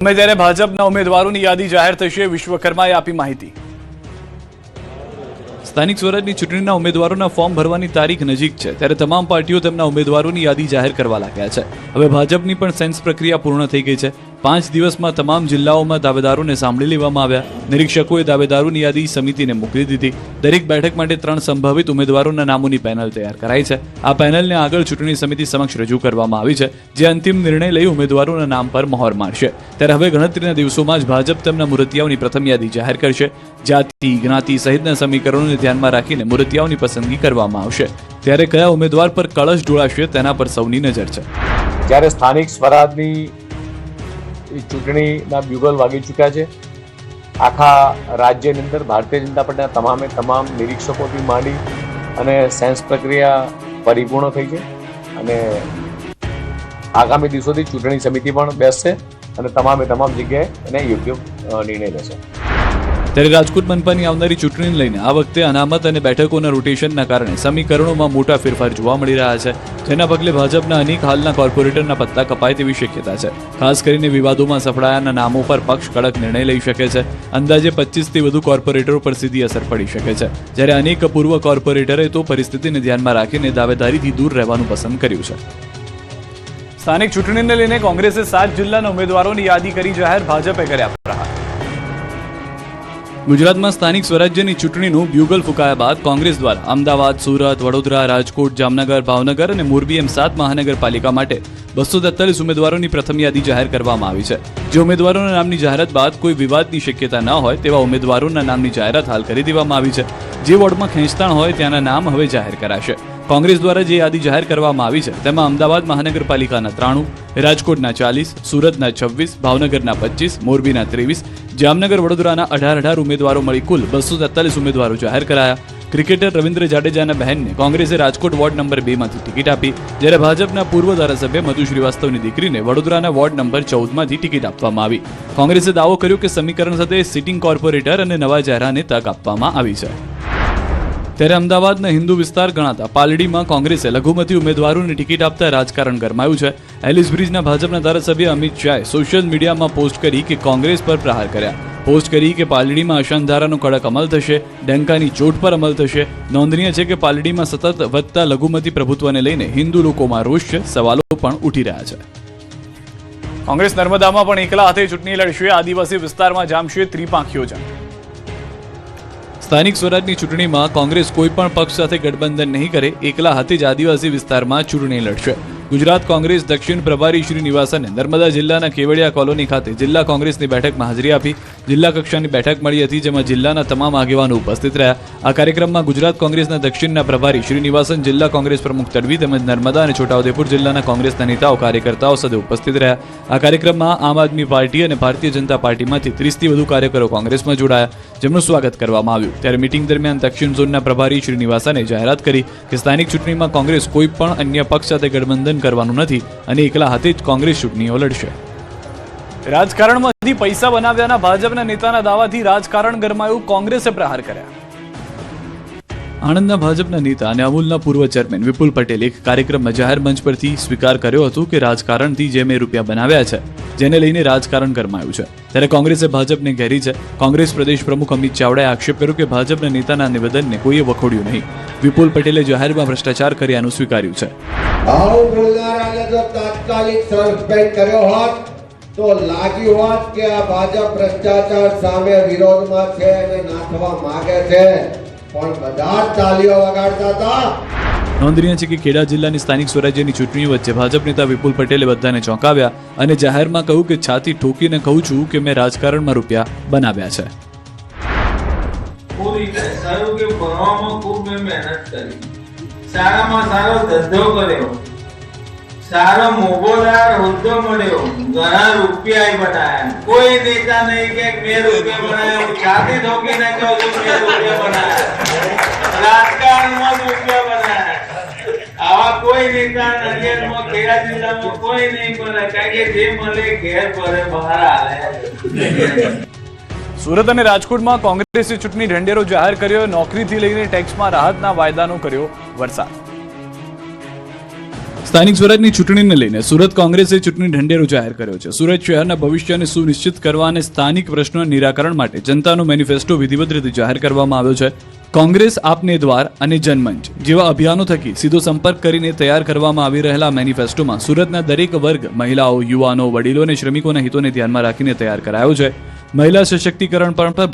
ત્યારે ભાજપના ઉમેદવારોની યાદી જાહેર થશે, વિશ્વકર્માએ આપી માહિતી। સ્થાનિક સ્વરાજની ચૂંટણીના ઉમેદવારોના ફોર્મ ભરવાની તારીખ નજીક છે, ત્યારે તમામ પાર્ટીઓ તેમના ઉમેદવારોની યાદી જાહેર કરવા લાગ્યા છે। હવે ભાજપની પણ સેન્સ પ્રક્રિયા પૂર્ણ થઈ ગઈ છે। 5 દિવસમાં તમામ જિલ્લાઓમાં દાવેદારોને સાંભળી લેવામાં આવ્યા। નિરીક્ષકોએ દાવેદારોની યાદી સમિતિને મોકલી દીધી। દરેક બેઠક માટે 3 સંભવિત ઉમેદવારોના નામોની પેનલ તૈયાર કરાઈ છે। આ પેનલને આગળ ચૂંટણી સમિતિ સમક્ષ રજૂ કરવામાં આવી છે, જે અંતિમ નિર્ણય લઈ ઉમેદવારોના નામ પર મહોર મારશે। ત્યારે હવે ગણતરીના દિવસોમાં જ ભાજપ તેમના મુરતિયાઓની પ્રથમ યાદી જાહેર કરશે। જાતિ, જ્ઞાતિ સહિતના સમીકરણોને ધ્યાનમાં રાખીને મુરતિયાઓની પસંદગી કરવામાં આવશે। ત્યારે કયા ઉમેદવાર પર કળશ ઢોળાશે તેના પર સૌની નજર છે। જ્યારે સ્થાનિક સ્વરાજની ચૂંટણીના બ્યુગલ વાગી ચૂક્યા છે। આખા રાજ્યની અંદર ભારતીય જનતા પાર્ટીના તમામ નિરીક્ષકોથી માંડી અને સેન્સ પ્રક્રિયા પરિપૂર્ણ થઈ છે અને આગામી દિવસોથી ચૂંટણી સમિતિ પણ બેસશે અને તમામ જગ્યાએ એને યોગ્ય નિર્ણય લેશે। ત્યારે રાજકોટ મનપાની આવનારી ચૂંટણીને લઈને આ વખતે અનામત અને બેઠકોના રોટેશનના કારણે સમીકરણોમાં મોટા ફેરફાર જોવા મળી રહ્યા છે, જેના પગલે ભાજપના અનેક હાલના કોર્પોરેટરના પત્તા કપાય તેવી શક્યતા છે। ખાસ કરીને વિવાદોમાં સફળાયાના નામો પર પક્ષ કડક નિર્ણય લઈ શકે છે। અંદાજે 25થી વધુ કોર્પોરેટરો પર સીધી અસર પડી શકે છે, જ્યારે અનેક પૂર્વ કોર્પોરેટરે તો પરિસ્થિતિને ધ્યાનમાં રાખીને દાવેદારીથી દૂર રહેવાનું પસંદ કર્યું છે। સ્થાનિક ચૂંટણીને લઈને કોંગ્રેસે 7 જિલ્લાના ઉમેદવારોની યાદી કરી જાહેર, ભાજપે કર્યા પ્રહાર। ગુજરાતમાં સ્થાનિક સ્વરાજ્યની ચૂંટણીનું બ્યુગલ ફૂંકાયા બાદ કોંગ્રેસ દ્વારા અમદાવાદ, સુરત, વડોદરા, રાજકોટ, જામનગર, ભાવનગર અને મોરબી એમ 7 મહાનગરપાલિકા માટે 243 ઉમેદવારોની પ્રથમ યાદી જાહેર કરવામાં આવી છે। જે ઉમેદવારોના નામની જાહેરાત બાદ કોઈ વિવાદની શક્યતા ન હોય તેવા ઉમેદવારોના નામની જાહેરાત હાલ કરી દેવામાં આવી છે। જે વોર્ડમાં ખેંચતાણ હોય ત્યાંના નામ હવે જાહેર કરાશે। કોંગ્રેસ દ્વારા જે યાદી જાહેર કરવામાં આવી છે તેમાં અમદાવાદ મહાનગરપાલિકાના 93, રાજકોટના 40, સુરતના 26, ભાવનગરના 25, મોરબીના 23, જામનગર, વડોદરાના 18 ઉમેદવારો મળી કુલ 243 ઉમેદવારો જાહેર કરાયા। ક્રિકેટર રવિન્દ્ર જાડેજાના બહેનને કોંગ્રેસે રાજકોટ વોર્ડ નંબર 2 માંથી ટિકિટ આપી, જ્યારે ભાજપના પૂર્વ ધારાસભ્ય મધુ શ્રીવાસ્તવની દીકરીને વડોદરાના વોર્ડ નંબર 14 માંથી ટિકિટ આપવામાં આવી। કોંગ્રેસે દાવો કર્યો કે સમીકરણ સાથે સિટિંગ કોર્પોરેટર અને નવા ચહેરાને તક આપવામાં આવી છે। ત્યારે અમદાવાદના હિન્દુ વિસ્તાર ગણાતા પાલડીમાં કોંગ્રેસે લઘુમતી ઉમેદવારોને ટિકિટ આપતા રાજકારણ ગરમાયું છે। એલિસ બ્રિજના ભાજપના ધારાસભ્ય અમિત શાહે સોશિયલ મીડિયામાં પોસ્ટ કરી કે કોંગ્રેસ પર પ્રહાર કર્યા। પોસ્ટ કરી કે પાલડીમાં અશાંતધારાનો કડક અમલ થશે, ડંકાની ચોટ પર અમલ થશે। નોંધનીય છે કે પાલડીમાં સતત વધતા લઘુમતી પ્રભુત્વને લઈને હિન્દુ લોકોમાં રોષ છે, સવાલો પણ ઉઠી રહ્યા છે। કોંગ્રેસ નર્મદામાં પણ એકલા હાથે ચૂંટણી લડશે, આદિવાસી વિસ્તારમાં જામશે ત્રિપાંખીઓ જંગ। સ્થાનિક સ્વરાજની ચૂંટણીમાં કોંગ્રેસ કોઈ પણ પક્ષ સાથે ગઠબંધન નહીં કરે, એકલા હાથે જ આદિવાસી વિસ્તારમાં ચૂંટણી લડશે। ગુજરાત કોંગ્રેસ દક્ષિણ પ્રભારી શ્રી નિવાસને નર્મદા જિલ્લાના કેવડિયા કોલોની ખાતે જિલ્લા કોંગ્રેસની બેઠકમાં હાજરી આપી। જિલ્લા કક્ષાની બેઠક મળી હતી, જેમાં જિલ્લાના તમામ આગેવાનો ઉપસ્થિત રહ્યા। આ કાર્યક્રમમાં ગુજરાત કોંગ્રેસના દક્ષિણના પ્રભારી શ્રી નિવાસન, જિલ્લા કોંગ્રેસ પ્રમુખ તડવી તેમજ નર્મદા અને છોટાઉદેપુર જિલ્લાના કોંગ્રેસના નેતાઓ, કાર્યકર્તાઓ સદે ઉપસ્થિત રહ્યા। આ કાર્યક્રમમાં આમ આદમી પાર્ટી અને ભારતીય જનતા પાર્ટીમાંથી 30થી વધુ કાર્યકરો કોંગ્રેસમાં જોડાયા, જેમનું સ્વાગત કરવામાં આવ્યું। ત્યારે મીટિંગ દરમિયાન દક્ષિણ ઝોનના પ્રભારી શ્રી નિવાસને જાહેરાત કરી કે સ્થાનિક ચૂંટણીમાં કોંગ્રેસ કોઈ પણ અન્ય પક્ષ સાથે ગઠબંધન કરવાનું નથી અને એકલા હાથે જ કોંગ્રેસ ચૂંટણીઓ લડશે। રાજકારણમાંથી પૈસા બનાવ્યાના ભાજપના નેતાના દાવાથી રાજકારણ ગરમાયું, કોંગ્રેસે પ્રહાર કર્યા। આણંદના ભાજપના નેતા અને અમૂલના પૂર્વ ચેરમેન વિપુલ પટેલે એક કાર્યક્રમમાં જાહેર મંચ પરથી સ્વીકાર કર્યો હતો કે રાજકારણથી જે મેં રૂપિયા બનાવ્યા છે, જેને લઈને રાજકારણ ગરમાયું છે। ત્યારે કોંગ્રેસે ભાજપને ઘેરી છે। કોંગ્રેસ પ્રદેશ પ્રમુખ અમિત ચાવડાએ આક્ષેપ કર્યો કે ભાજપના નેતાના નિવેદનને કોઈએ વખોડ્યું નહીં। વિપુલ પટેલે જાહેરમાં ભ્રષ્ટાચાર કર્યાનું સ્વીકાર્યું છે। તાત્કાલિક સસ્પેન્ડ કર્યો હોત તો લાગ્યું હોત કે આ ભાજપ ભ્રષ્ટાચાર સામે વિરોધમાં છે અને નાખવા માંગે છે, પણ બધા તાળીઓ વગાડતા હતા। નોંધનીય છે કે ખેડા જિલ્લાની સ્થાનિક સ્વરાજ્યની ચૂંટણીઓ વચ્ચે ભાજપ નેતા વિપુલ પટેલે બધાને ચોંકાવ્યા અને જાહેરમાં કહ્યું કે છાતી ઠોકીને કહું છું કે મેં રાજકારણમાં રૂપિયા બનાવ્યા છે। સારામાં સારો ધંધો કર્યો, સારો મોભોદાર હોદ્દો મળ્યો, ઘણા રૂપિયા બનાયા। કોઈ નેતા નહીં કે મેં રૂપિયા બનાવ્યા, છાતી ઠોકીને કહું છું મેં રૂપિયા બનાવ્યા, રાજકારણમાં રૂપિયા બનાવ્યા। આવા કોઈ નેતા નડિયાદમાં, ખેડા જિલ્લામાં કોઈ નહીં મળે, કારણ કે જે મળે ઘેર પડે, બહાર આવે। સુરત અને રાજકોટમાં કોંગ્રેસે ચૂંટણી ઢંઢેરો જાહેર કર્યો, નોકરીથી લઈને ટેક્સમાં રાહતના વાયદાનો કર્યો વરસાદ। સ્થાનિક સ્વરાજની ચૂંટણીને લઈને સુરત કોંગ્રેસે ચૂંટણી ઢંઢેરો જાહેર કર્યો છે. સુરત શહેરના ભવિષ્યને સુનિશ્ચિત કરવા અને સ્થાનિક પ્રશ્નોના નિરાકરણ માટે જનતાનો મેનિફેસ્ટો વિધિવત રીતે જાહેર કરવામાં આવ્યો છે. કોંગ્રેસ આપને દ્વાર અને જનમંચ જેવા અભિયાનો થકી સીધો સંપર્ક કરીને તૈયાર કરવામાં આવી રહેલા મેનિફેસ્ટોમાં સુરતના દરેક વર્ગ, મહિલાઓ, યુવાનો, વડીલો અને શ્રમિકોના હિતોને ધ્યાનમાં રાખીને તૈયાર કરાયો છે. મહિલા સશક્તિકરણ પર